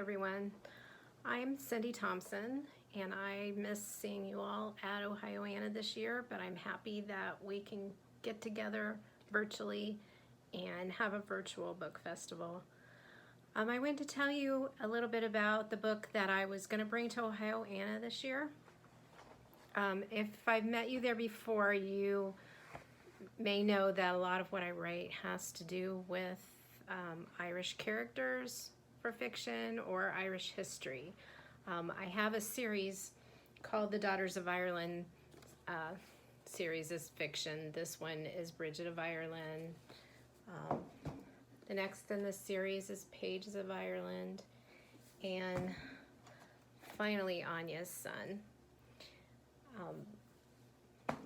everyone. I'm Cindy Thomson, and I miss seeing you all at Ohioana this year, but I'm happy that we can get together virtually and have a virtual book festival. I wanted to tell you a little bit about the book that I was going to bring to Ohioana this year. If I've met you there before, you may know that a lot of what I write has to do with Irish characters for fiction or Irish history. I have a series called The Daughters of Ireland. Series is fiction. This one is Bridget of Ireland. The next in the series is Pages of Ireland. And finally, Anya's Son.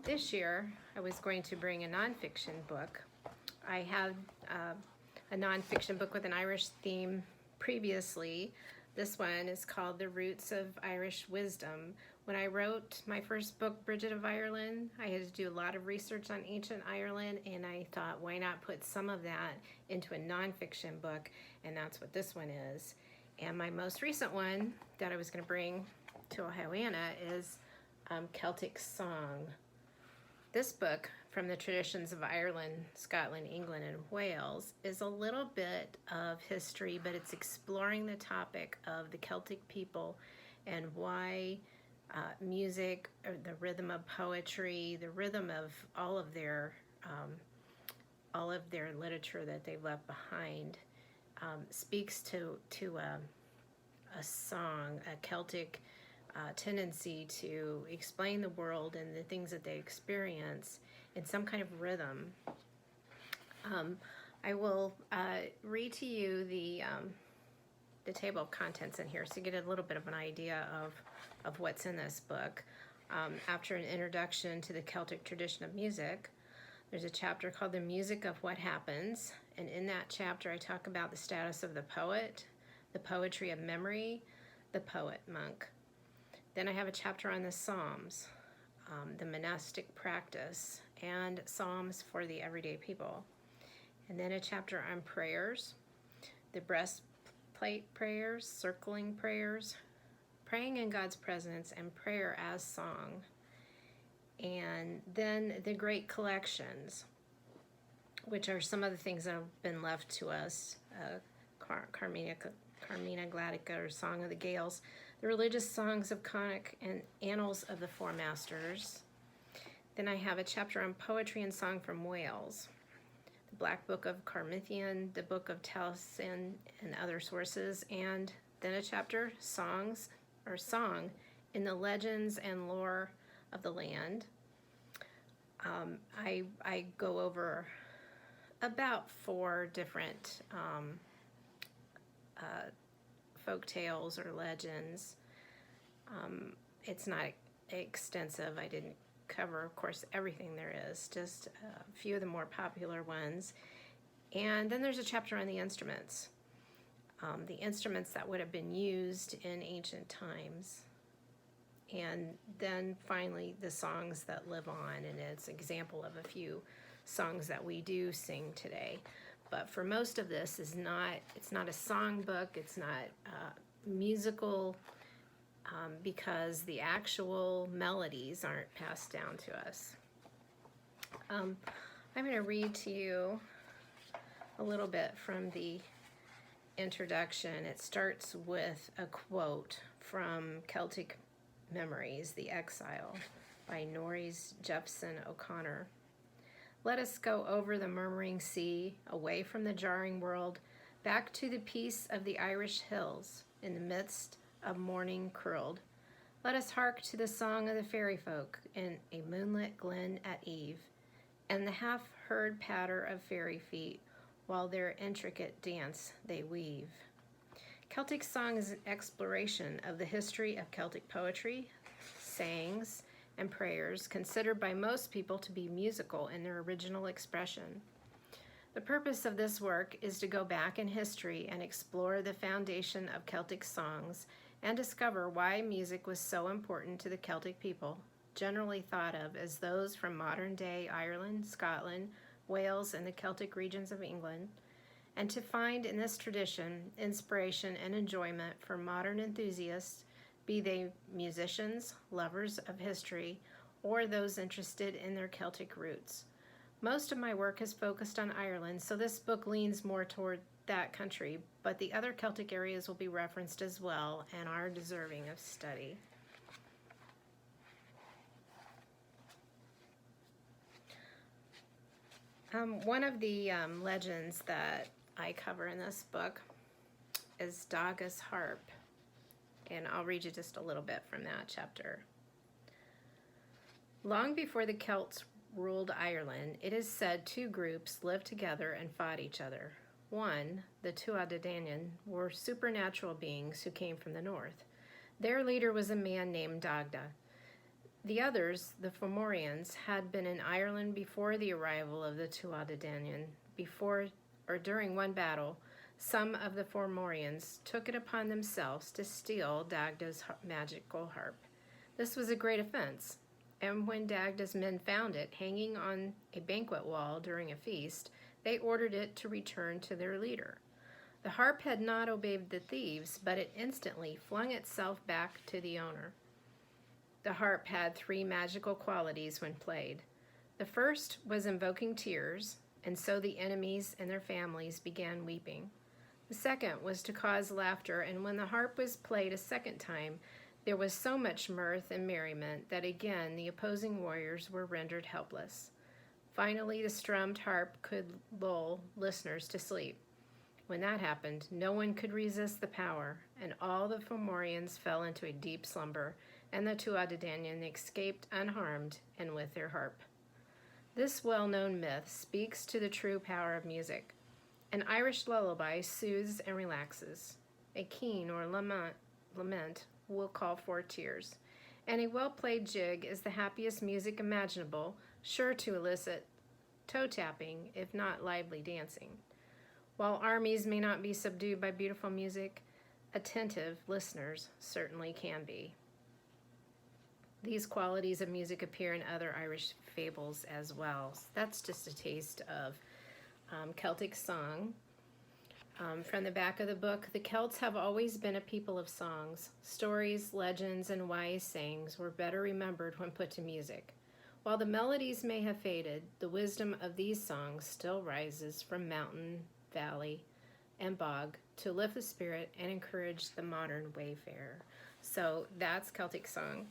This year, I was going to bring a nonfiction book. I had a nonfiction book with an Irish theme previously. This one is called The Roots of Irish Wisdom. When I wrote my first book, Bridget of Ireland, I had to do a lot of research on ancient Ireland, and I thought, why not put some of that into a nonfiction book? And that's what this one is. And my most recent one that I was going to bring to Ohioana is Celtic Song. This book, from the traditions of Ireland, Scotland, England, and Wales, is a little bit of history, but it's exploring the topic of the Celtic people and why music, or the rhythm of poetry, the rhythm of all of their literature that they've left behind, speaks to a song, a Celtic tendency to explain the world and the things that they experience in some kind of rhythm. I will read to you the table of contents in here so you get a little bit of an idea of what's in this book. After an introduction to the Celtic tradition of music, there's a chapter called The Music of What Happens, and in that chapter I talk about the status of the poet, the poetry of memory, the poet monk. Then I have a chapter on the Psalms, the monastic practice, and Psalms for the everyday people. And then a chapter on prayers, the breastplate prayers, circling prayers, praying in God's presence, and prayer as song. And then the great collections, which are some of the things that have been left to us, Carmina Gladica, or Song of the Gaels, the religious songs of Connacht, and Annals of the Four Masters. Then I have a chapter on poetry and song from Wales, the Black Book of Carmarthen, the Book of Thomson, and other sources, and then a chapter, songs, or song, in the legends and lore of the land. I go over about 4 different folk tales or legends. It's not extensive. I didn't cover, of course, everything there is, just a few of the more popular ones. And then there's a chapter on the instruments that would have been used in ancient times. And then finally the songs that live on, and it's an example of a few songs that we do sing today. But for most of this, it's not a song book, it's not musical, because the actual melodies aren't passed down to us. I'm going to read to you a little bit from the introduction. It starts with a quote from Celtic Memories, The Exile, by Norris Jeffson O'Connor. Let us go over the murmuring sea, away from the jarring world, back to the peace of the Irish hills, in the midst of morning curled. Let us hark to the song of the fairy folk in a moonlit glen at eve, and the half-heard patter of fairy feet, while their intricate dance they weave. Celtic song is an exploration of the history of Celtic poetry, sayings, and prayers, considered by most people to be musical in their original expression. The purpose of this work is to go back in history and explore the foundation of Celtic songs and discover why music was so important to the Celtic people, generally thought of as those from modern-day Ireland, Scotland, Wales, and the Celtic regions of England, and to find in this tradition inspiration and enjoyment for modern enthusiasts, be they musicians, lovers of history, or those interested in their Celtic roots. Most of my work is focused on Ireland, so this book leans more toward that country, but the other Celtic areas will be referenced as well and are deserving of study. One of the legends that I cover in this book is Daga's harp, and I'll read you just a little bit from that chapter. Long before the Celts ruled Ireland, it is said two groups lived together and fought each other. One, the Tuatha were supernatural beings who came from the north. Their leader was a man named Dagda. The others, the Fomorians, had been in Ireland before the arrival of the Tuatha Before or during one battle, some of the Fomorians took it upon themselves to steal Dagda's magical harp. This was a great offense, and when Dagda's men found it hanging on a banquet wall during a feast, they ordered it to return to their leader. The harp had not obeyed the thieves, but it instantly flung itself back to the owner. The harp had three magical qualities when played. The first was invoking tears, and so the enemies and their families began weeping. The second was to cause laughter, and when the harp was played a second time, there was so much mirth and merriment that again the opposing warriors were rendered helpless. Finally, the strummed harp could lull listeners to sleep. When that happened, no one could resist the power, and all the Fomorians fell into a deep slumber, and the Tuatha escaped unharmed and with their harp. This well-known myth speaks to the true power of music. An Irish lullaby soothes and relaxes. A keen or lament will call for tears, and a well-played jig is the happiest music imaginable, sure to elicit toe-tapping, if not lively dancing. While armies may not be subdued by beautiful music, attentive listeners certainly can be. These qualities of music appear in other Irish fables as well. So that's just a taste of Celtic song. From the back of the book, the Celts have always been a people of songs. Stories, legends, and wise sayings were better remembered when put to music. While the melodies may have faded, the wisdom of these songs still rises from mountain, valley, and bog to lift the spirit and encourage the modern wayfarer. So that's Celtic song.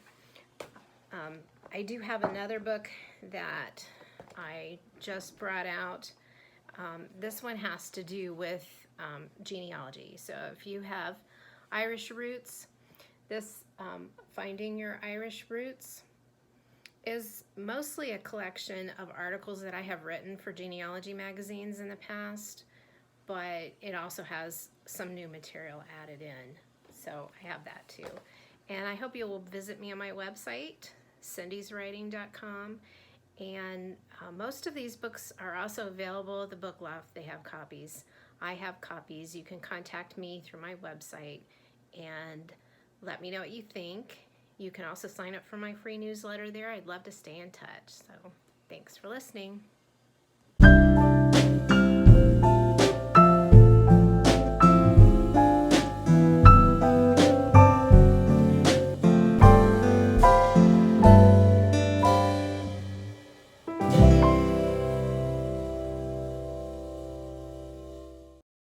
I do have another book that I just brought out. This one has to do with genealogy. So if you have Irish roots, this Finding Your Irish Roots is mostly a collection of articles that I have written for genealogy magazines in the past, but it also has some new material added in. So I have that too. And I hope you will visit me on my website, cindyswriting.com. And most of these books are also available at the Book Loft. They have copies. I have copies. You can contact me through my website and let me know what you think. You can also sign up for my free newsletter there. I'd love to stay in touch. So thanks for listening.